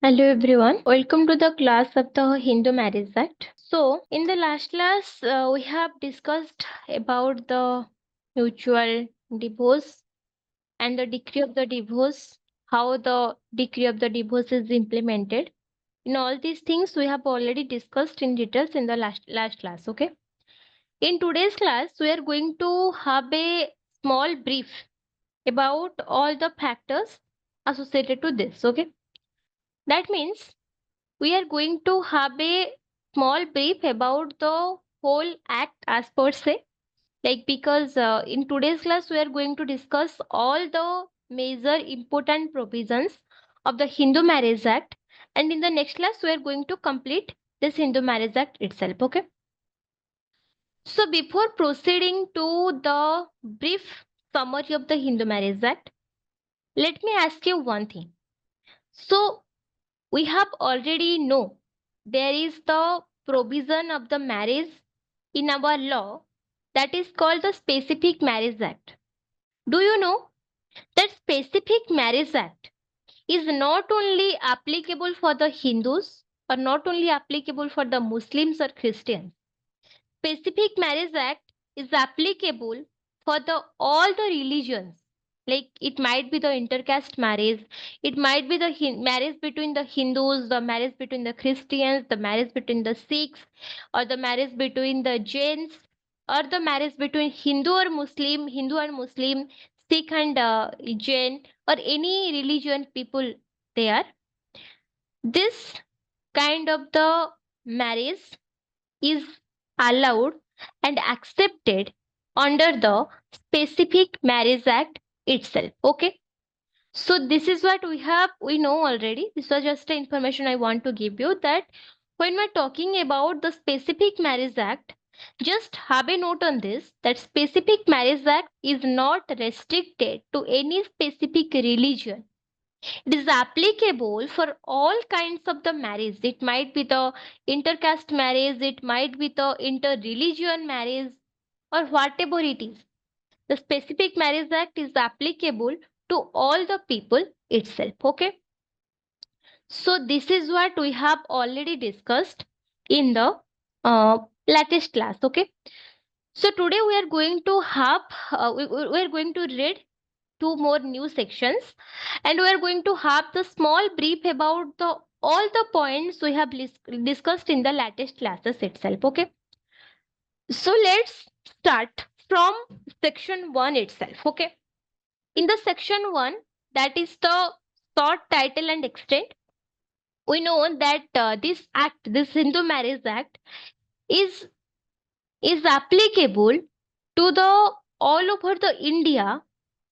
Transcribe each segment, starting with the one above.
Hello everyone, welcome to the class of the Hindu Marriage Act. So, in the last class, we have discussed about the mutual divorce and the decree of the divorce, how the decree of the divorce is implemented. In all these things, we have already discussed in details in the last class. Okay. In today's class, we are going to have a small brief about all the factors associated to this. Okay. That means we are going to have a small brief about the whole act as per se, like because in today's class we are going to discuss all the major important provisions of the Hindu Marriage Act, and in the next class we are going to complete this Hindu Marriage Act itself. Okay, so before proceeding to the brief summary of the Hindu Marriage Act, let me ask you one thing. So we have already know there is the provision of the marriage in our law that is called the Specific Marriage Act. Do you know that Specific Marriage Act is not only applicable for the Hindus or not only applicable for the Muslims or Christians. Specific Marriage Act is applicable for the all the religions. Like it might be the intercaste marriage, it might be the marriage between the Hindus, the marriage between the Christians, the marriage between the Sikhs, or the marriage between the Jains, or the marriage between Hindu and Muslim, Sikh and Jain, or any religion people there. This kind of the marriage is allowed and accepted under the Specific Marriage Act itself. Okay. So this is what we know already. This was just the information I want to give you, that when we're talking about the Specific Marriage Act, just have a note on this, that Specific Marriage Act is not restricted to any specific religion. It is applicable for all kinds of the marriage. It might be the intercaste marriage, it might be the inter-religion marriage, or whatever it is. The Specific Marriage Act is applicable to all the people itself. Okay. So this is what we have already discussed in the latest class. Okay. So today we are going to have we are going to read two more new sections, and we are going to have the small brief about the all the points we have discussed in the latest classes itself. Okay, so let's start from section 1 itself. Okay, in the section 1, that is the short title and extent, we know that this Hindu Marriage Act is is applicable to the all over the India,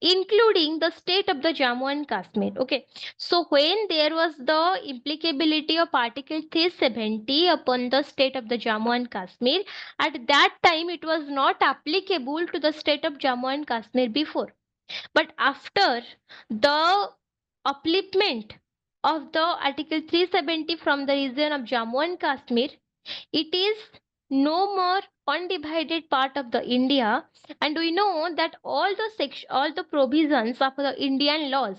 including the state of the Jammu and Kashmir. Okay, so when there was the applicability of Article 370 upon the state of the Jammu and Kashmir, at that time it was not applicable to the state of Jammu and Kashmir before. But after the upliftment of the Article 370 from the region of Jammu and Kashmir, it is no more undivided part of the India, and we know that all the provisions of the Indian laws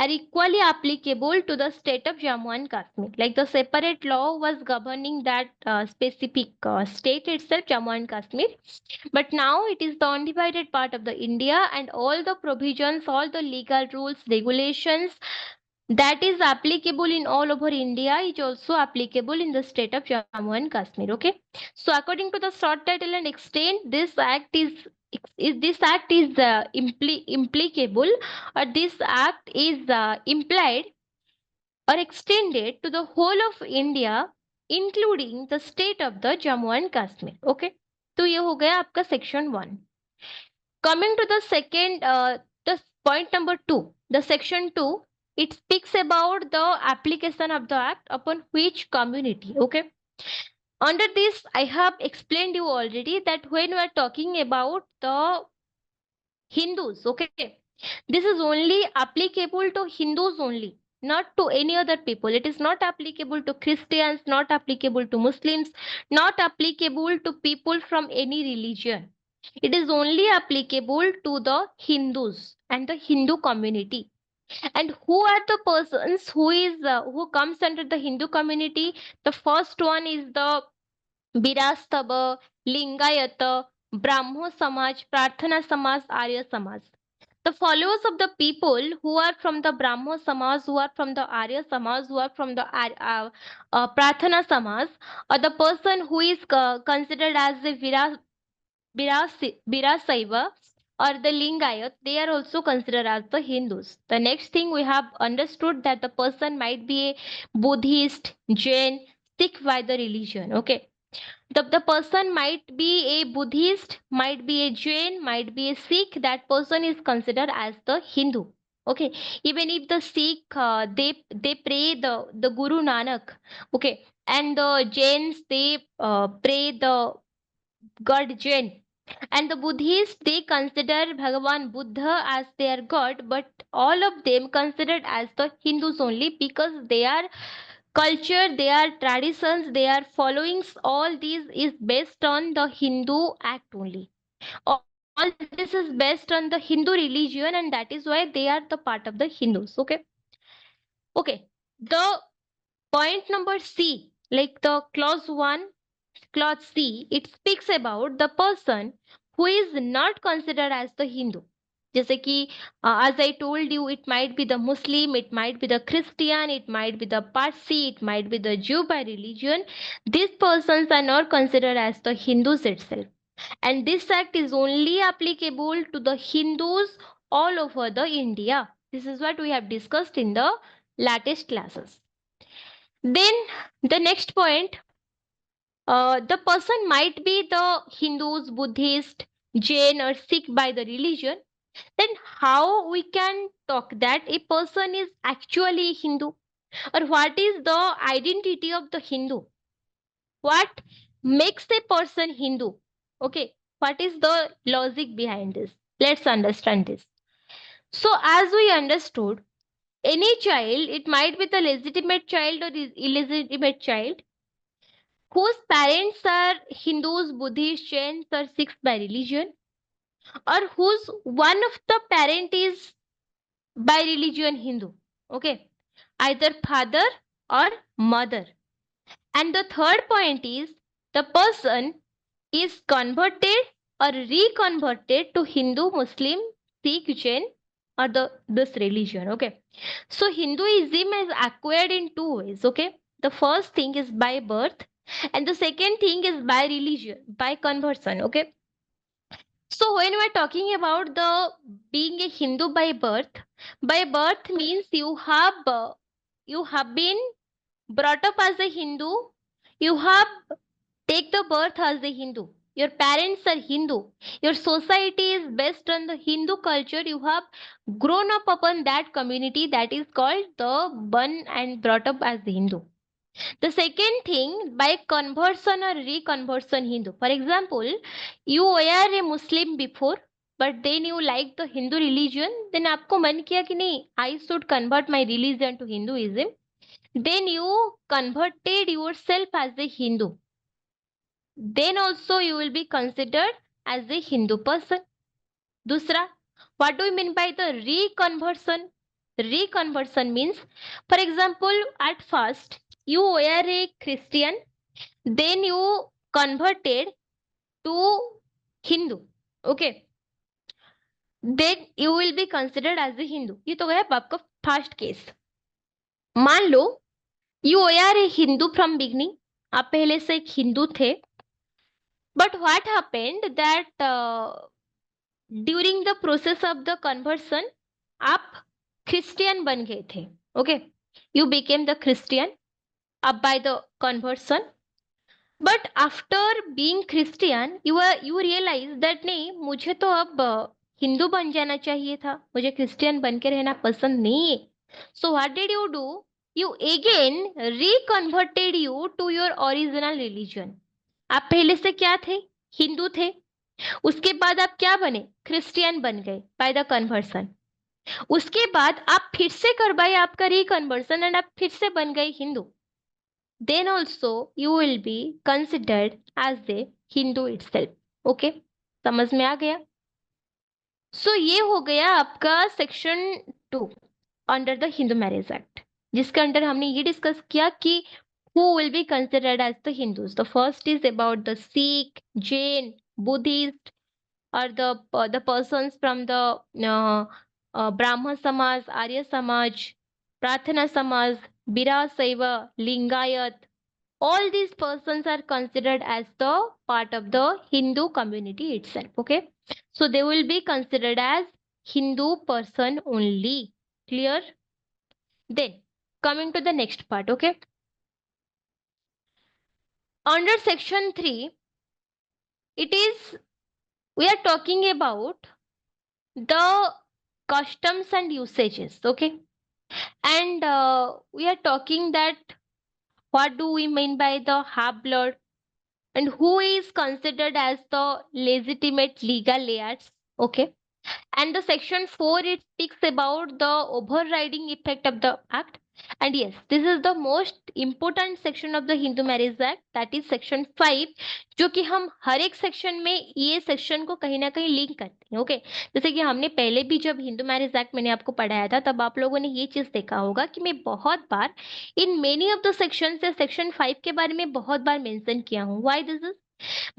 are equally applicable to the state of Jammu and Kashmir. Like the separate law was governing that specific state itself, Jammu and Kashmir, but now it is the undivided part of the India, and all the provisions, all the legal rules, regulations that is applicable in all over India is also applicable in the state of Jammu and Kashmir. Okay, so according to the short title and extent, this act is implicable, or this act is implied or extended to the whole of India, including the state of the Jammu and Kashmir. Okay, तो ये हो गया आपका section 1. Coming to the second, the point number 2, the section 2, it speaks about the application of the act upon which community. Okay. Under this, I have explained you already that when we are talking about the Hindus, okay, this is only applicable to Hindus only, not to any other people. It is not applicable to Christians, not applicable to Muslims, not applicable to people from any religion. It is only applicable to the Hindus and the Hindu community. And who are the persons who comes under the Hindu community? The first one is the Birastava, Lingayata, Brahmo Samaj, Prarthana Samaj, Arya Samaj. The followers of the people who are from the Brahmo Samaj, who are from the Arya Samaj, who are from the Prarthana Samaj, or the person who is considered as the Virasaiva or the Lingayat, they are also considered as the Hindus. The next thing we have understood that the person might be a Buddhist, Jain, Sikh by the religion. Okay. The person might be a Buddhist, might be a Jain, might be a Sikh. That person is considered as the Hindu. Okay. Even if the Sikh they pray the Guru Nanak. Okay. And the Jains they pray the God Jain. And the Buddhists, they consider Bhagavan Buddha as their god, but all of them considered as the Hindus only because their culture, their traditions, their followings, all these is based on the Hindu act only. All this is based on the Hindu religion, and that is why they are the part of the Hindus. Okay. Okay. The point number C, like the clause 1, clause C, it speaks about the person who is not considered as the Hindu. जैसे कि as I told you, it might be the Muslim, it might be the Christian, it might be the Parsi, it might be the Jew by religion. These persons are not considered as the Hindus itself. And this act is only applicable to the Hindus all over the India. This is what we have discussed in the latest classes. Then the next point, the person might be the Hindus, Buddhist, Jain, or Sikh by the religion. Then how we can talk that a person is actually Hindu? Or what is the identity of the Hindu? What makes a person Hindu? Okay, what is the logic behind this? Let's understand this. So, as we understood, any child, it might be the legitimate child or illegitimate child, whose parents are Hindus, Buddhists, Jains, or Sikhs by religion, or whose one of the parent is by religion Hindu. Okay, either father or mother. And the third point is the person is converted or reconverted to Hindu, Muslim, Sikh, Jain, or this religion. Okay, so Hinduism is acquired in two ways. Okay, the first thing is by birth, and the second thing is by religion, by conversion. Okay, so when we're talking about the being a Hindu by birth means you have been brought up as a Hindu, you have take the birth as a Hindu. Your parents are Hindu. Your society is based on the Hindu culture. You have grown up upon that community, that is called the born and brought up as the Hindu. The second thing, by conversion or reconversion Hindu. For example, you were a Muslim before, but then you like the Hindu religion, then आपको मन किया कि नहीं, I should convert my religion to Hinduism. Then you converted yourself as a Hindu. Then also you will be considered as a Hindu person. Dusra, what do you mean by the reconversion? Reconversion means, for example, at first you were a Christian, then you converted to Hindu. Okay, then you will be considered as a Hindu. ये तो गया आपका first case. मान लो you were a Hindu from beginning, आप पहले से एक हिंदू थे, but what happened that during the process of the conversion आप Christian बन गए थे. Okay, you became the Christian up by the conversion. But after being Christian, you realize that नहीं, मुझे तो अब हिंदू बन जाना चाहिए था, मुझे क्रिश्चियन बन के रहना पसंद नहीं है. So what did you do? You again reconverted you to your original religion. आप पहले से क्या थे? हिंदू थे. उसके बाद आप क्या बने? क्रिश्चियन बन गए बाय द कन्वर्सन. उसके बाद आप फिर से करवाए आपका रिकन्वर्सन एंड आप फिर से बन गए Hindu. Then also you will be considered as a Hindu itself. Okay, समझ में आ गया? So ये हो गया आपका section 2. Under the Hindu marriage act, जिसके अंडर हमने ये डिस्कस किया कि who will be considered as the Hindus. The first is about the Sikh, Jain, Buddhist, or the persons from the Brahma Samaj, Arya Samaj, Prathana Samaj, Bira Saiva, Lingayat. All these persons are considered as the part of the Hindu community itself. Okay, so they will be considered as Hindu person only. Clear? Then coming to the next part. Okay, under section 3, it is we are talking about the customs and usages. Okay, and we are talking that what do we mean by the half blood, and who is considered as the legitimate legal heirs. Okay, and the section 4, it speaks about the overriding effect of the act. And yes, this is the most important section of the Hindu Marriage Act, that is section 5, जो कि हम हर एक section में ये section को कहीं ना कहीं लिंक करते हैं. ओके, जैसे कि हमने पहले भी जब हिंदू मैरिज एक्ट मैंने आपको पढ़ाया था, तब आप लोगों ने ये चीज देखा होगा कि मैं बहुत बार in many of the section से सेक्शन 5 के बारे में बहुत बार मेंशन किया हूँ. Why this is?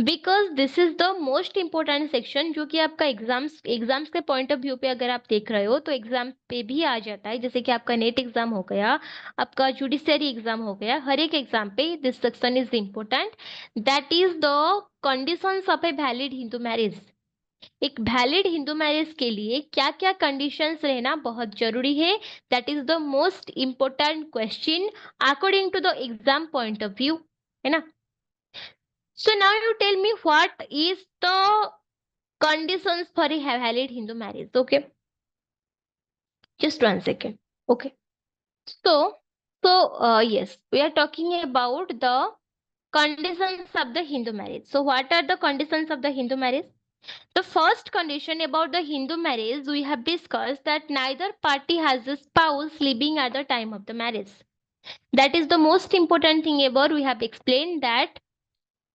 Because this is the most important section, जो कि आपका एग्जाम्स के पॉइंट ऑफ व्यू पे अगर आप देख रहे हो तो एग्जाम पे भी आ जाता है. जैसे कि आपका नेट एग्जाम हो गया, आपका जुडिशियरी एग्जाम हो गया, हर एक एग्जाम पे this section is important. That is the conditions of a valid Hindu marriage. एक वैलिड हिंदू मैरिज के लिए क्या क्या कंडीशंस रहना बहुत जरूरी है, that is the most important question according to the exam point of view, है ना. So now you tell me what is the conditions for a valid Hindu marriage. Okay, just 1 second. Okay, so yes, we are talking about the conditions of the Hindu marriage. So what are the conditions of the Hindu marriage? The first condition about the Hindu marriage, we have discussed that neither party has a spouse living at the time of the marriage. That is the most important thing ever. We have explained that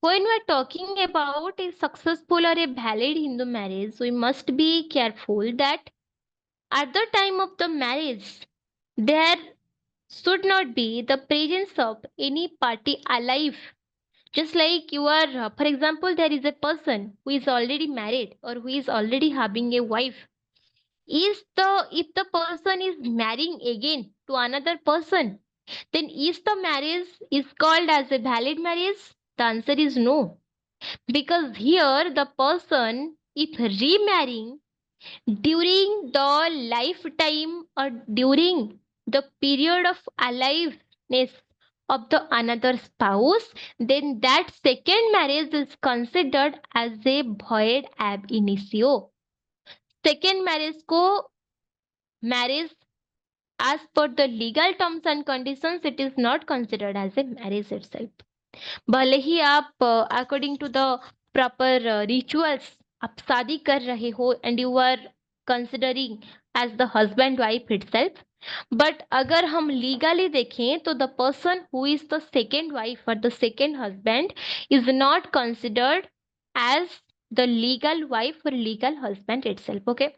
when we are talking about a successful or a valid Hindu marriage, we must be careful that at the time of the marriage, there should not be the presence of any party alive. Just like you are, for example, there is a person who is already married or who is already having a wife. If the person is marrying again to another person, then is the marriage is called as a valid marriage? The answer is no, because here the person if remarrying during the lifetime or during the period of aliveness of the another spouse, then that second marriage is considered as a void ab initio. Second marriage को marriage as per the legal terms and conditions, it is not considered as a marriage itself. भले ही आप according to the proper rituals आप शादी कर रहे हो and you are considering as the husband wife itself, but अगर हम लीगली देखें तो the person who is the second wife और the second husband is not considered as the legal wife और legal husband itself. Okay,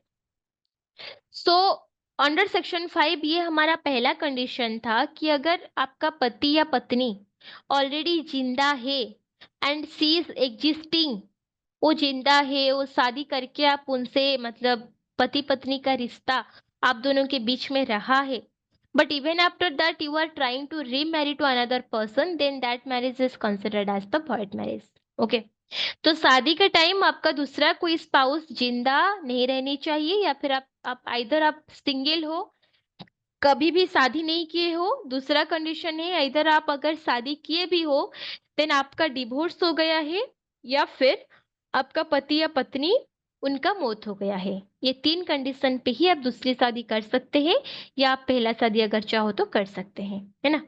so under section 5 ये हमारा पहला condition था कि अगर आपका पति या पत्नी ऑलरेडी जिंदा है एंड सी इज एग्जिस्टिंग, वो जिंदा है, वो शादी करके आप उनसे मतलब पति पत्नी का रिश्ता आप दोनों के बीच में रहा है, but even after that you are trying to remarry to another person, then that marriage is considered as the void marriage. Okay, तो शादी के टाइम आपका दूसरा कोई स्पाउस जिंदा नहीं रहनी चाहिए, या फिर आप आइदर आप सिंगल हो, कभी भी शादी नहीं किए हो. दूसरा कंडीशन है इधर आप अगर शादी किए भी हो देन आपका डिवोर्स हो गया है, या फिर आपका पति या पत्नी उनका मौत हो गया है. ये 3 कंडीशन पे ही आप दूसरी शादी कर सकते हैं, या आप पहला शादी अगर चाहो तो कर सकते हैं, है ना.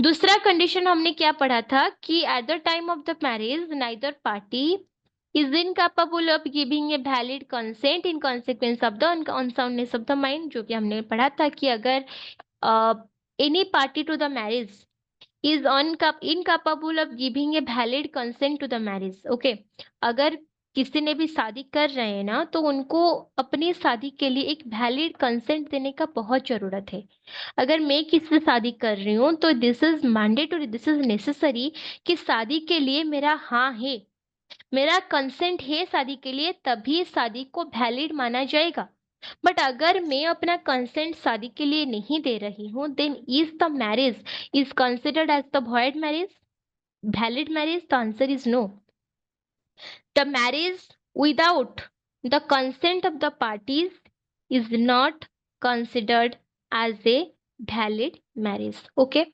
दूसरा कंडीशन हमने क्या पढ़ा था कि eight the time of the marriage neither party is incapable of giving a valid consent in consequence of the unsoundness of the mind, जो कि हमने पढ़ा था कि अगर any party to the marriage is incapable of giving a valid consent to the marriage. Okay, अगर किसी ने भी शादी कर रहे हैं ना, तो उनको अपनी शादी के लिए एक वैलिड कंसेंट देने का बहुत जरूरत है। अगर मैं किसी से शादी कर रही हूँ तो this is mandatory, this is necessary कि शादी के लिए मेरा हाँ है, मेरा कंसेंट है शादी के लिए, तभी शादी को वैलिड माना जाएगा। बट अगर मैं अपना कंसेंट शादी के लिए नहीं दे रही हूँ, then is the marriage is considered as the void marriage, valid marriage? The answer is no. The marriage without the consent of the parties is not considered as a valid marriage. Okay.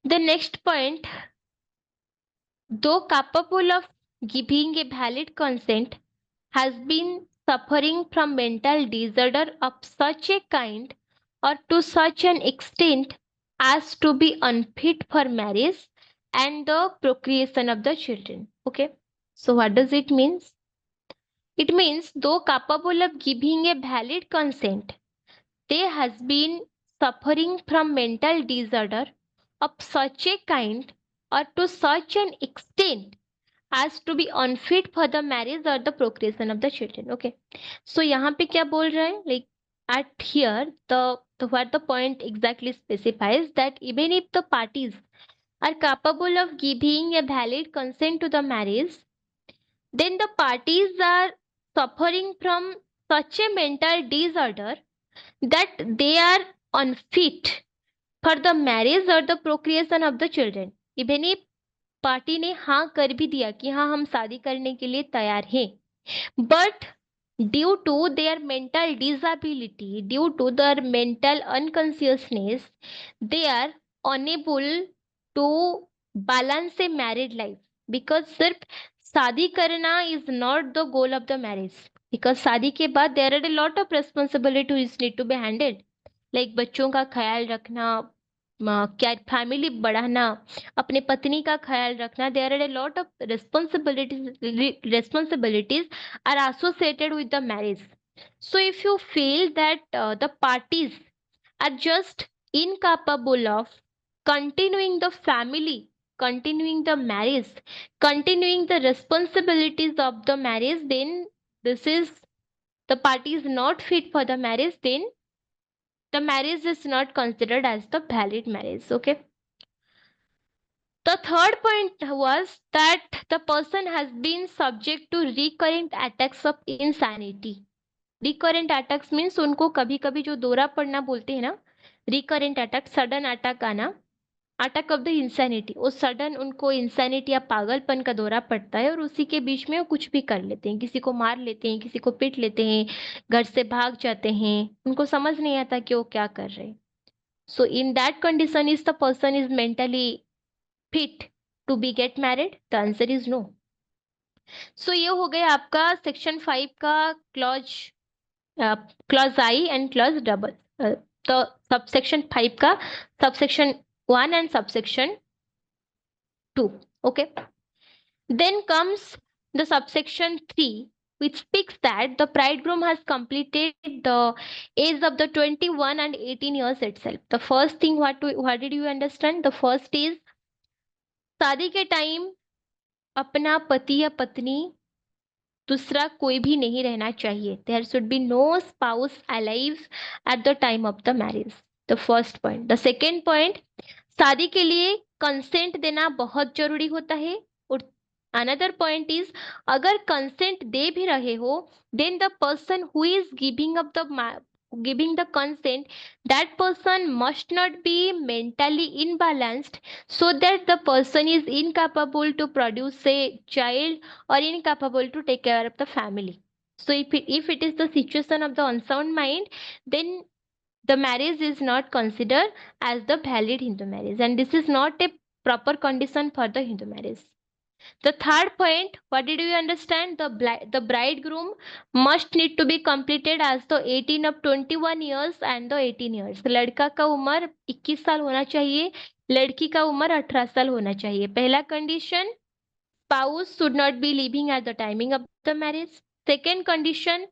The next point, though capable of giving a valid consent, has been suffering from mental disorder of such a kind or to such an extent as to be unfit for marriage and the procreation of the children. Okay. So what does it mean? It means though capable of giving a valid consent, they has been suffering from mental disorder of such a kind or to such an extent as to be unfit for the marriage or the procreation of the children. Okay. So यहाँ पे क्या बोल रहा है? Like at here the what the point exactly specifies that even if the parties are capable of giving a valid consent to the marriage, then the parties are suffering from such a mental disorder that they are unfit for the marriage or the procreation of the children. Even if party ने हाँ कर भी दिया कि हाँ हम शादी करने के लिए तैयार हैं, but due to their mental disability, due to their mental unconsciousness, they are unable to balance a married life. Because सिर्फ शादी करना is not the goal of the marriage. Because शादी के बाद there are a lot of responsibilities need to be handled. Like बच्चों का ख्याल रखना, क्या फैमिली बढ़ाना, अपने पत्नी का ख्याल रखना, there are a lot of responsibilities are associated with the marriage. So if you feel that the parties are just incapable of continuing the family, continuing the marriage, continuing the responsibilities of the marriage, then this is the party is not fit for the marriage, then the marriage is not considered as the valid marriage. Okay. The third point was that the person has been subject to recurrent attacks of insanity. Recurrent attacks means उनको कभी कभी जो दौरा पड़ना बोलते हैं ना, recurrent attack, sudden attack आना, अटैक ऑफ द इंसैनिटी, वो सडन उनको इंसैनिटी या पागलपन का दौरा पड़ता है और उसी के बीच में वो कुछ भी कर लेते हैं, किसी को मार लेते हैं, किसी को पीट लेते हैं, घर से भाग जाते हैं, उनको समझ नहीं आता कि वो क्या कर रहे हैं. So in that condition is the person is mentally fit to be get married? The answer is no. So ये हो गया आपका सेक्शन 5 का clause I and clause double. तो सबसेक्शन 5 का subsection 1 and subsection 2. Okay. Then comes the subsection 3, which speaks that the bridegroom has completed the age of the 21 and 18 years itself. The first thing what did you understand? The first is शादी के time अपना पति या पत्नी दूसरा कोई भी नहीं रहना चाहिए. There should be no spouse alive at the time of the marriage. The first point. The second point, शादी के लिए कंसेंट देना बहुत जरूरी होता है. और अनदर पॉइंट इज, अगर कंसेंट दे भी रहे हो, then the person who is giving the consent, that person must not be mentally imbalanced so that the person is incapable to produce a child or incapable to take care of the family. So if it is the situation of the unsound mind, then the marriage is not considered as the valid Hindu marriage, and this is not a proper condition for the Hindu marriage. The third point, what did you understand? The bridegroom must need to be completed as the 18 of 21 years and the 18 years. लड़का का उम्र 21 साल होना चाहिए, लड़की का उम्र 18 साल होना चाहिए. पहला condition, spouse should not be living at the timing of the marriage. Second condition,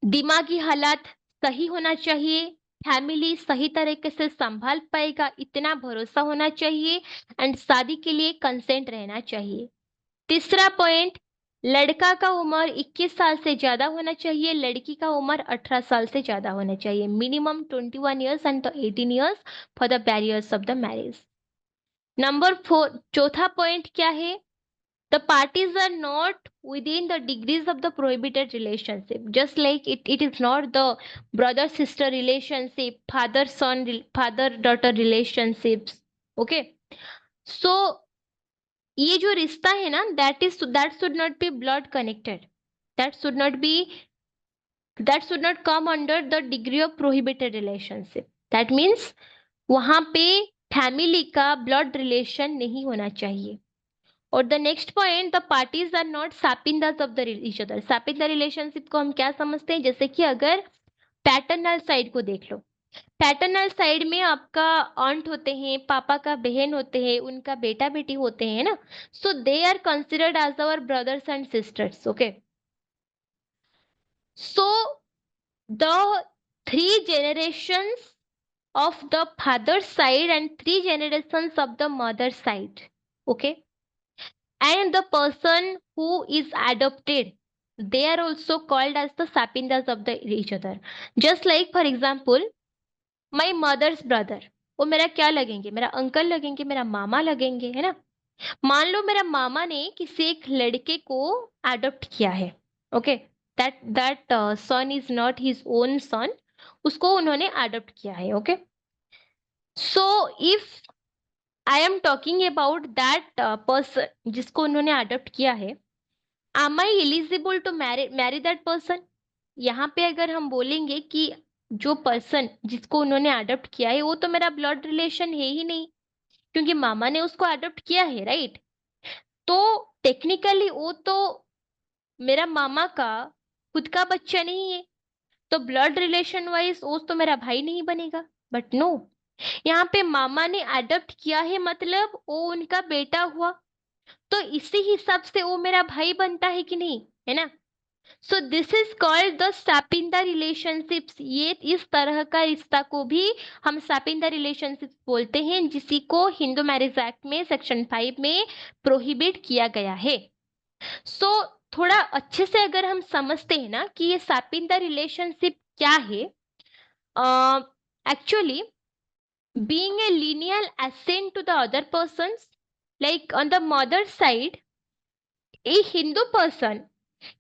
दिमागी हालात सही होना चाहिए. फैमिली सही तरीके से संभाल पाएगा, इतना भरोसा होना चाहिए, एंड शादी के लिए कंसेंट रहना चाहिए। तीसरा पॉइंट, लड़का का उम्र 21 साल से ज्यादा होना चाहिए, लड़की का उम्र 18 साल से ज्यादा होना चाहिए। Minimum 21 years and 18 years for the barriers of the marriage. Number 4, चौथा पॉइंट क्या है? The parties are not within the degrees of the prohibited relationship. Just like it is not the brother sister relationship, father son, father daughter relationships. Okay. So ये जो रिश्ता है ना, that should not be blood connected. That should not be, that should not come under the degree of prohibited relationship. That means वहां पे family का blood relation नहीं होना चाहिए। और the next point, the parties are not sapindas of the each other. Sapinda relationship को हम क्या समझते हैं? जैसे कि अगर पैटर्नल साइड को देख लो, पैटर्नल साइड में आपका ऑन्ट होते हैं, पापा का बहन होते हैं, उनका बेटा बेटी होते हैं ना, so they are considered as our brothers and sisters. Okay, so the 3 generations of the father side and 3 generations of the mother side, okay, and the person who is adopted, they are also called as the sapindas of the each other. Just like for example, my mother's brother, वो मेरा क्या लगेंगे? मेरा uncle लगेंगे, मेरा मामा लगेंगे, है ना। मान लो मेरा मामा ने किसी एक लड़के को अडॉप्ट किया है, okay, that son is not his own son, उसको उन्होंने अडॉप्ट किया है, okay. So if I am talking about that person जिसको उन्होंने अडॉप्ट किया है, am I eligible to marry that person? यहाँ पे अगर हम बोलेंगे कि जो पर्सन जिसको उन्होंने अडॉप्ट किया है वो तो मेरा ब्लड रिलेशन है ही नहीं, क्योंकि मामा ने उसको अडॉप्ट किया है, राइट। तो टेक्निकली वो तो मेरा मामा का खुद का बच्चा नहीं है, तो ब्लड रिलेशन वाइज वो तो मेरा भाई नहीं बनेगा। बट नो, यहाँ पे मामा ने अडॉप्ट किया है मतलब वो उनका बेटा हुआ, तो इसी हिसाब से वो मेरा भाई बनता है कि नहीं, है ना। So this is called the sapinda relationships. ये इस तरह का रिश्ता को भी हम सापिंदा रिलेशनशिप बोलते हैं, जिसी को हिंदू मैरिज एक्ट में सेक्शन 5 में प्रोहिबिट किया गया है। सो थोड़ा अच्छे से अगर हम समझते हैं ना कि ये सापिंदा रिलेशनशिप क्या है, actually being a lineal ascent to the other persons, like on the mother side, a Hindu person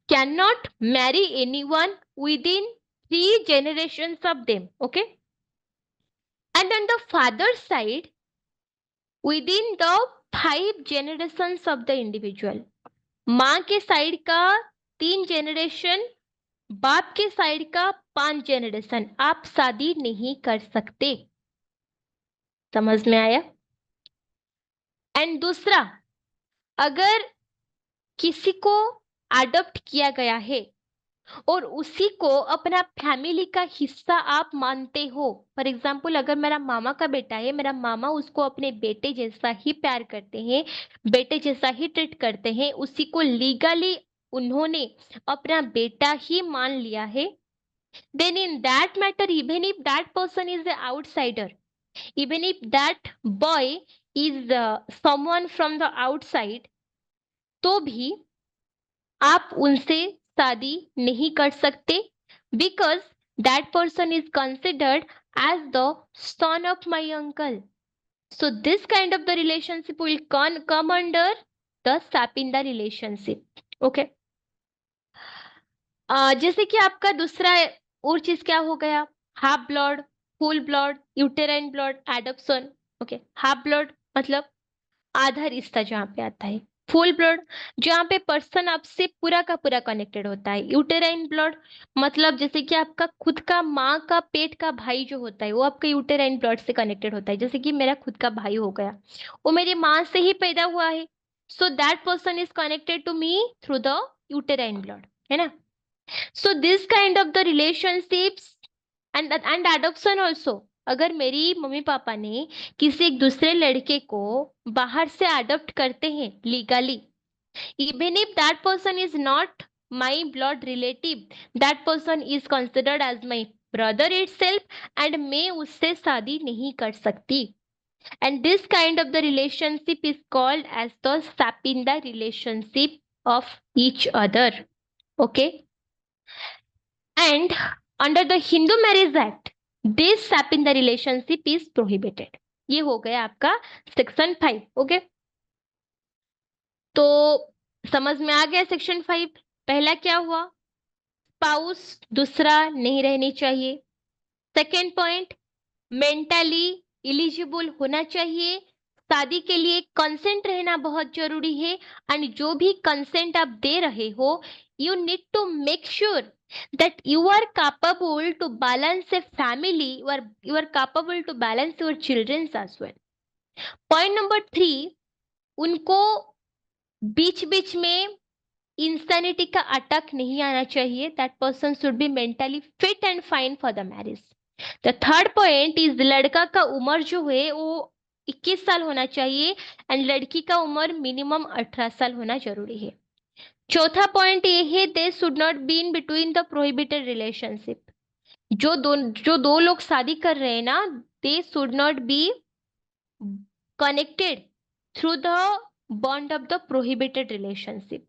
cannot marry anyone within 3 generations of them, okay, and on the father side, within the 5 generations of the individual। माँ के side का 3 generation, बाप के side का 5 generation आप शादी नहीं कर सकते। समझ में आया? एंड दूसरा, अगर किसी को अडॉप्ट किया गया है और उसी को अपना फैमिली का हिस्सा आप मानते हो, फॉर एग्जाम्पल अगर मेरा मामा का बेटा है, मेरा मामा उसको अपने बेटे जैसा ही प्यार करते हैं, बेटे जैसा ही ट्रीट करते हैं, उसी को लीगली उन्होंने अपना बेटा ही मान लिया है, then in that matter, even if that person is a outsider, even if that boy is someone from the outside, तो भी आप उनसे शादी नहीं कर सकते, because that person is considered as the son of my uncle. So this kind of the relationship will come under the sapinda relationship. Okay. जैसे कि आपका दूसरा और चीज क्या हो गया? Half blood, full blood, uterine blood, adoption. Okay, half blood मतलब आधा रिश्ता जहाँ पे आता है, फुल ब्लड जहाँ पे पर्सन आपसे पूरा का पूरा कनेक्टेड होता है, यूटेराइन ब्लड मतलब जैसे कि आपका खुद का माँ का पेट का भाई जो होता है वो आपका यूटेराइन ब्लड से कनेक्टेड होता है। जैसे कि मेरा खुद का भाई हो गया, वो मेरी माँ से ही पैदा हुआ है, so that person is connected to me through the uterine blood, है ना। So this kind of the relationships and adoption also, अगर मेरी मम्मी पापा ने किसी एक दूसरे लड़के को बाहर से अडॉप्ट करते हैं legally, even if that person is not my blood relative, that person is considered as my brother itself and मैं उससे शादी नहीं कर सकती. And this kind of the relationship is called as the sapinda relationship of each other. Okay. And under the Hindu Marriage Act, this sapinda relationship is prohibited. ये हो गया आपका सेक्शन 5. ओके, तो समझ में आ गया सेक्शन 5. पहला क्या हुआ? स्पाउस दूसरा नहीं रहनी चाहिए. सेकेंड पॉइंट, मेंटली इलिजिबल होना चाहिए. शादी के लिए कंसेंट रहना बहुत जरूरी है. एंड जो भी कंसेंट आप दे रहे हो, you need to make sure that you are capable to balance a family, you are capable to balance your children as well. Point number 3, उनको बीच बीच में इंसानिटी का अटैक नहीं आना चाहिए. That person should be mentally fit and fine for the marriage. The third point is, लड़का का उम्र जो है वो 21 साल होना चाहिए एंड लड़की का उम्र मिनिमम 18 साल होना जरूरी है. चौथा पॉइंट ये है, they should not be in between the prohibited relationship. जो दो लोग शादी कर रहे हैं ना, they should not be connected through the bond of the prohibited relationship.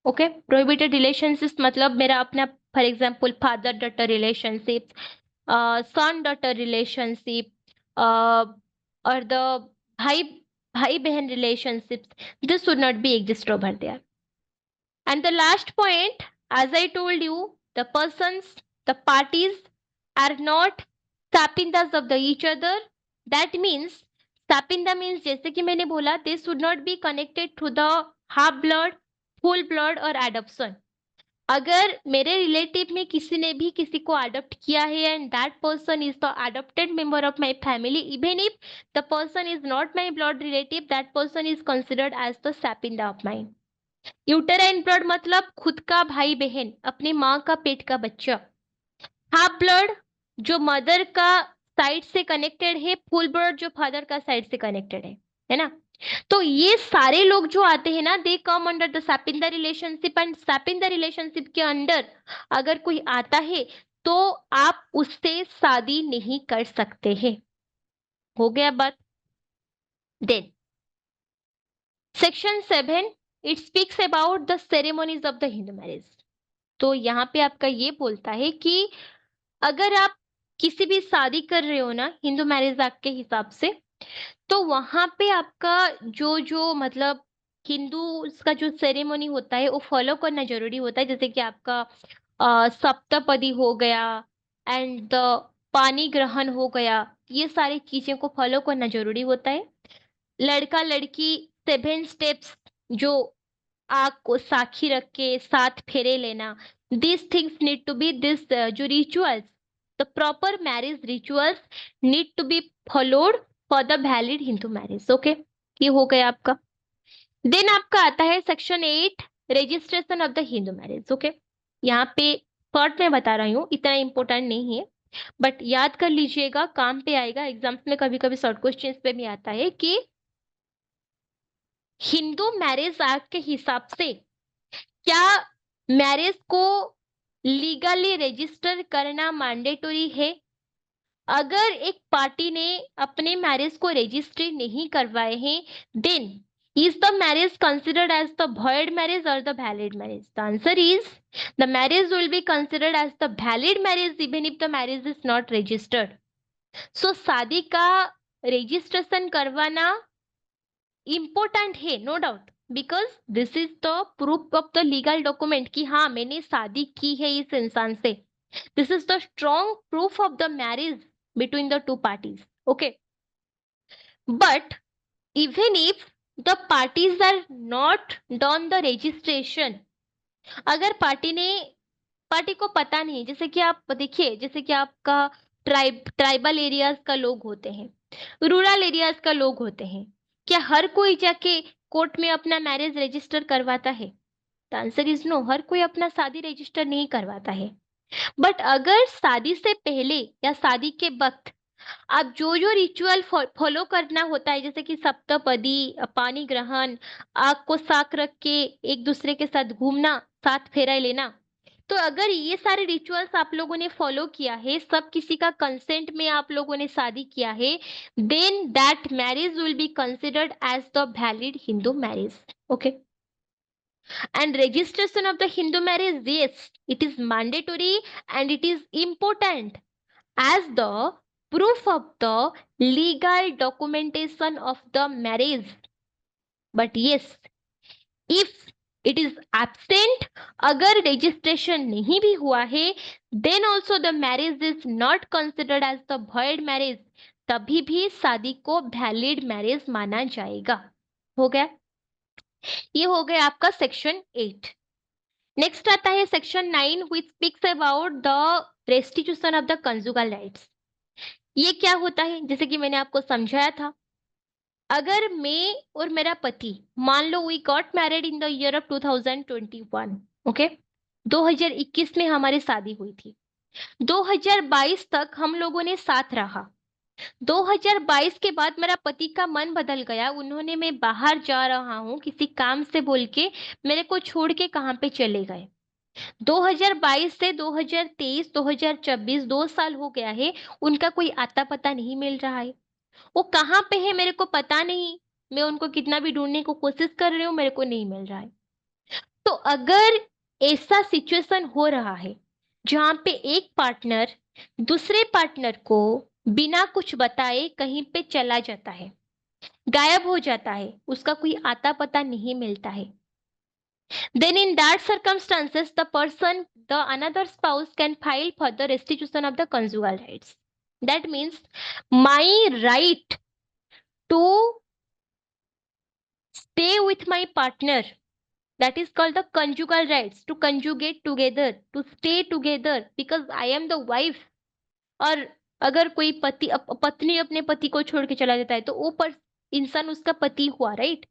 Okay, prohibited relationship मतलब मेरा अपना, for example father daughter relationship, son daughter relationship, और द भाई भाई बहन relationship. This should not be exist over there. And the last point, as I told you, the persons, the parties are not sapindas of the each other. That means, sapinda means जैसे कि मैंने बोला, they should not be connected to the half blood, full blood और adoption. अगर मेरे relative में किसी ने भी किसी को अडॉप्ट किया है and that person is the adopted member of my family, even if the person is not my blood relative, that person is considered as the sapinda of mine. Uterine blood मतलब खुद का भाई बहन, अपनी माँ का पेट का बच्चा. हाफ ब्लड जो मदर का साइड से कनेक्टेड है, फुल ब्लड जो फादर का साइड से कनेक्टेड है ना. तो ये सारे लोग जो आते हैं ना, they come under the sapinda relationship. And sapinda relationship के अंडर अगर कोई आता है तो आप उससे शादी नहीं कर सकते हैं. हो गया बात. Then section 7, it speaks about the ceremonies of the Hindu marriage. तो यहाँ पे आपका ये बोलता है कि अगर आप किसी भी शादी कर रहे हो ना हिंदू मैरिज एक्ट के हिसाब से, तो वहां पे आपका जो जो मतलब हिंदू का जो सेरेमोनी होता है वो फॉलो करना जरूरी होता है. जैसे कि आपका सप्तपदी हो गया एंड द पानी ग्रहण हो गया, ये सारी चीजें को फॉलो करना जरूरी होता है. लड़का लड़की 7 स्टेप्स, जो आग को साखी रख के 7 फेरे लेना, these things need to be this जो rituals, the proper marriage rituals need to be followed for the valid Hindu marriage. Okay, ये हो गया आपका. देन आपका आता है section 8, registration of the Hindu marriage. Okay, यहाँ पे शॉर्ट में बता रही हूँ, इतना इंपॉर्टेंट नहीं है, बट याद कर लीजिएगा, काम पे आएगा. एग्जाम्स में कभी कभी शॉर्ट क्वेश्चन पे भी आता है कि हिंदू मैरिज एक्ट के हिसाब से क्या मैरिज को लीगली रजिस्टर करना मैंडेटरी है. अगर एक पार्टी ने अपने मैरिज को रजिस्ट्री नहीं करवाए हैं, then is the marriage considered as the void marriage or the valid marriage? The answer is the marriage will be considered as the valid marriage even if the marriage is not registered. So शादी का registration करवाना important है, no doubt, because this is the proof of the legal document कि हाँ मैंने शादी की है इस इंसान से. This is the strong proof of the marriage between the two parties. Okay, but even if the parties are not done the registration, अगर पार्टी को पता नहीं, जैसे कि आप देखिए, जैसे कि आपका ट्राइबल एरियाज का लोग होते हैं, रूरल एरियाज का लोग होते हैं, क्या हर कोई जाके कोर्ट में अपना मैरिज रजिस्टर करवाता है? द आंसर इज नो, हर कोई अपना शादी रजिस्टर नहीं करवाता है. बट अगर शादी से पहले या शादी के वक्त आप जो जो रिचुअल फॉलो करना होता है, जैसे कि सप्तपदी, पानी ग्रहण, आग को साक रख के एक दूसरे के साथ घूमना, 7 फेरा लेना, तो अगर ये सारे रिचुअल्स आप लोगों ने फॉलो किया है, सब किसी का कंसेंट में आप लोगों ने शादी किया है, then that marriage will be considered as the valid Hindu marriage. Okay. And registration of the Hindu marriage, yes, it is mandatory and it is important as the proof of the legal documentation of the marriage. But yes, if it is absent, अगर registration नहीं भी हुआ है, then also the marriage is not considered as the void marriage. तभी भी शादी को valid marriage माना जाएगा. हो गया? ये हो गया आपका सेक्शन 8. नेक्स्ट आता है section 9 which speaks about the restitution of the conjugal rights. ये क्या होता है? जैसे कि मैंने आपको समझाया था, अगर मैं और मेरा पति, मान लो we got married in the year of 2021, okay, 2021 में हमारी शादी हुई थी. 2022 तक हम लोगों ने साथ रहा. 2022 के बाद मेरा पति का मन बदल गया. उन्होंने मैं बाहर जा रहा हूँ किसी काम से बोल के मेरे को छोड़ के कहाँ पे चले गए. 2022 से 2023, 2024 2 साल हो गया है. उनका कोई आता पता नहीं मिल रहा है. वो कहाँ पे है मेरे को पता नहीं. मैं उनको कितना भी ढूंढने को कोशिश कर रही हूँ, मेरे को नहीं मिल रहा है. तो अगर ऐसा सिचुएशन हो रहा है जहाँ पे एक पार्टनर दूसरे पार्टनर को बिना कुछ बताए कहीं पे चला जाता है, गायब हो जाता है, उसका कोई आता पता नहीं मिलता है, then in that circumstances the another spouse can file for the restitution of the conjugal rights. That means my right to stay with my partner, that is called the conjugal rights, to conjugate together, to stay together because I am the wife. और अगर कोई पत्नी अपने पति को छोड़ के चला जाता है तो वो इंसान उसका पति हुआ, राइट?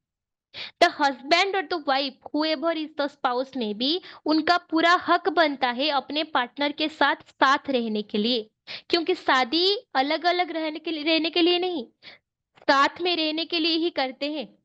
द हस्बैंड और the wife, whoever is the spouse में भी, उनका पूरा हक बनता है अपने पार्टनर के साथ साथ रहने के लिए. क्योंकि शादी अलग अलग रहने के लिए नहीं, साथ में रहने के लिए ही करते हैं.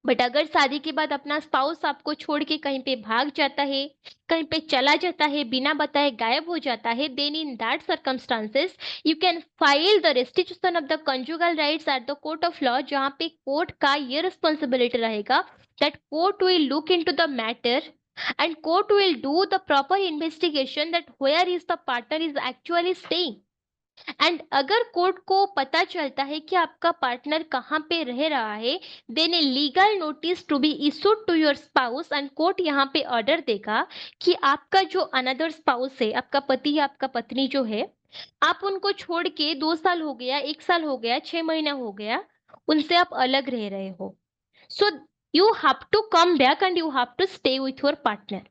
बट अगर शादी के बाद अपना स्पाउस आपको छोड़ के कहीं पे भाग जाता है, कहीं पे चला जाता है, बिना बताए गायब हो जाता है, then in that circumstances you can file the restitution of the conjugal rights at the court of law. जहां पे कोर्ट का ये रिस्पॉन्सिबिलिटी रहेगा that court will look into the matter and court will do the proper investigation that where is the partner is actually staying. And अगर court को पता चलता है कि आपका पार्टनर कहाँ पे रह रहा है, then a legal notice to be issued to your spouse, and court यहाँ पे ऑर्डर देगा कि आपका जो अनदर स्पाउस है, आपका पति या आपका पत्नी जो है, आप उनको छोड़ के 2 साल हो गया, 1 साल हो गया, 6 महीना हो गया, उनसे आप अलग रह रहे हो. So you have to come back and you have to stay with your partner.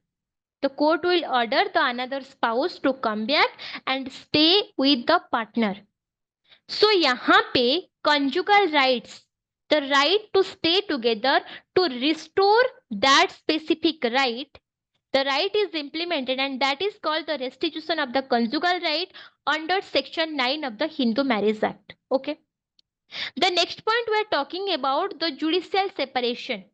The court will order the another spouse to come back and stay with the partner. So यहाँ पे conjugal rights, the right to stay together, to restore that specific right, the right is implemented and that is called the restitution of the conjugal right under section 9 of the Hindu Marriage Act. Okay. The next point we are talking about the judicial separation.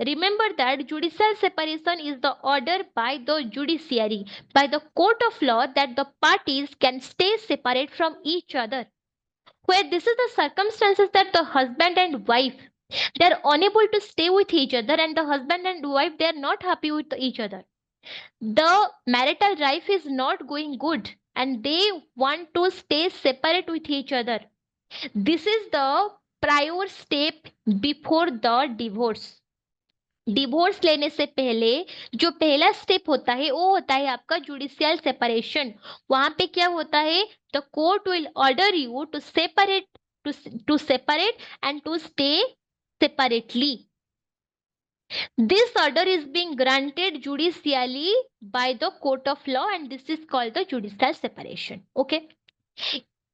Remember that judicial separation is the order by the judiciary, by the court of law, that the parties can stay separate from each other. Where this is the circumstances that the husband and wife, they are unable to stay with each other, and the husband and wife, they are not happy with each other. The marital life is not going good and they want to stay separate with each other. This is the prior step before the divorce. Divorce लेने से पहले जो पहला step होता है वो होता है आपका जुडिशियल सेपरेशन. वहां पे क्या होता है, the court will order you to separate and to stay separately. This order is being granted judicially by the court of law and this is called the judicial separation. Okay.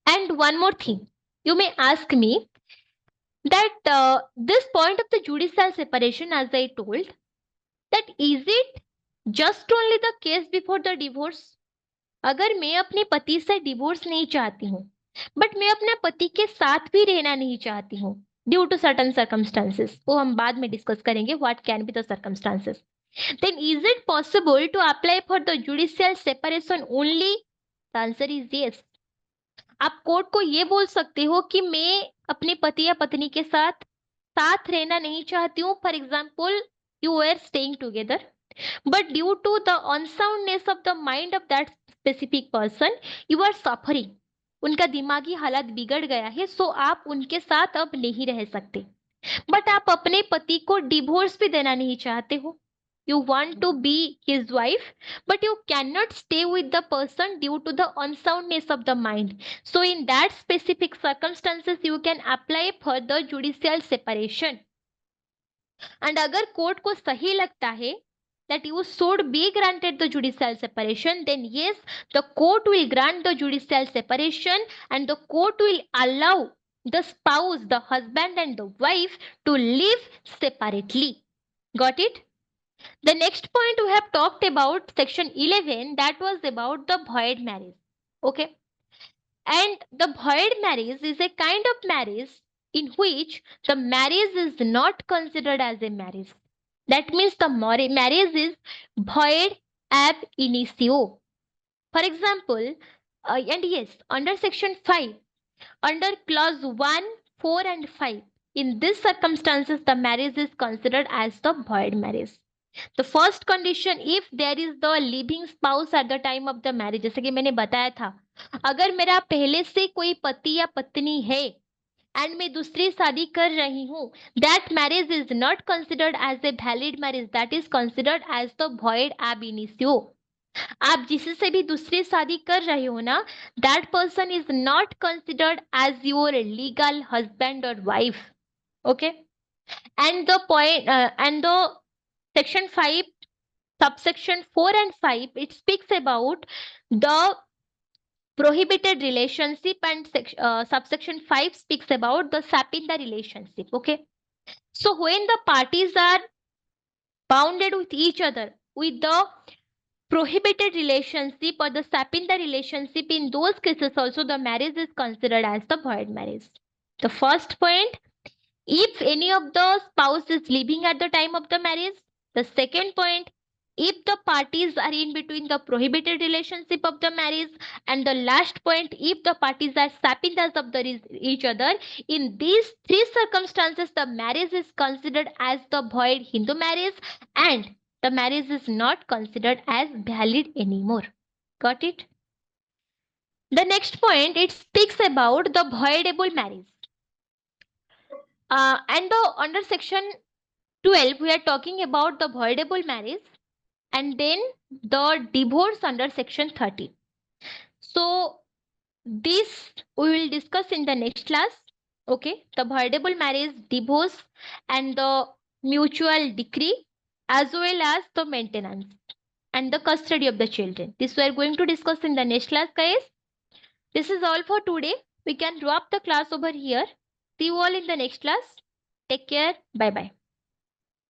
And one more thing, you may ask me that this point of the judicial separation, as I told, that is it just only the case before the divorce? अगर मैं अपने पति से divorce नहीं चाहती हूँ but मैं अपने पति के साथ भी रहना नहीं चाहती हूँ ड्यू टू सर्टन सर्कमस्टांसेस, वो हम बाद में डिस्कस करेंगे what can be the circumstances. then is it possible to apply for the judicial separation only? The answer is yes. आप कोर्ट को ये बोल सकते हो कि मैं अपने पति या पत्नी के साथ साथ रहना नहीं चाहती हूँ. For example, you are staying together, but due to the unsoundness of the mind of that specific person, you are suffering. उनका दिमागी हालत बिगड़ गया है, सो आप उनके साथ अब नहीं रह सकते. बट आप अपने पति को डिवोर्स भी देना नहीं चाहते हो. You want to be his wife, but you cannot stay with the person due to the unsoundness of the mind. So in that specific circumstances, you can apply for the judicial separation. And अगर court को सही लगता है that you should be granted the judicial separation, then yes, the court will grant the judicial separation and the court will allow the spouse, the husband and the wife to live separately. Got it? The next point we have talked about section 11, that was about the void marriage. Okay. And the void marriage is a kind of marriage in which the marriage is not considered as a marriage. That means the marriage is void ab initio. For example, and yes, under section 5, under clause 1, 4 and 5, in these circumstances, the marriage is considered as the void marriage. The first condition, if there is the living spouse at the time of the marriage, जैसे कि मैंने बताया था, अगर मेरा पहले से कोई पति या पत्नी है एंड मैं दूसरी शादी कर रही हूँ, that marriage is not considered as a valid marriage, that is considered as the void ab initio. आप जिससे भी दूसरी शादी कर रहे हो ना, that person is not considered as your legal husband और wife. Okay. And the point and the section 5, subsection 4 and 5, it speaks about the prohibited relationship, and subsection 5 speaks about the sap in the relationship. Okay. So when the parties are bounded with each other with the prohibited relationship or the sap in the relationship, in those cases also the marriage is considered as the void marriage. The first point, if any of the spouse is living at the time of the marriage. The second point, if the parties are in between the prohibited relationship of the marriage. And the last point, if the parties are sapping of each other. In these three circumstances, the marriage is considered as the void Hindu marriage and the marriage is not considered as valid anymore. Got it? The next point, it speaks about the voidable marriage. And under section 12, we are talking about the voidable marriage and then the divorce under section 30. So this we will discuss in the next class. Okay, the voidable marriage, divorce and the mutual decree as well as the maintenance and the custody of the children. This we are going to discuss in the next class, guys. This is all for today. We can wrap the class over here. See you all in the next class. Take care. Bye bye.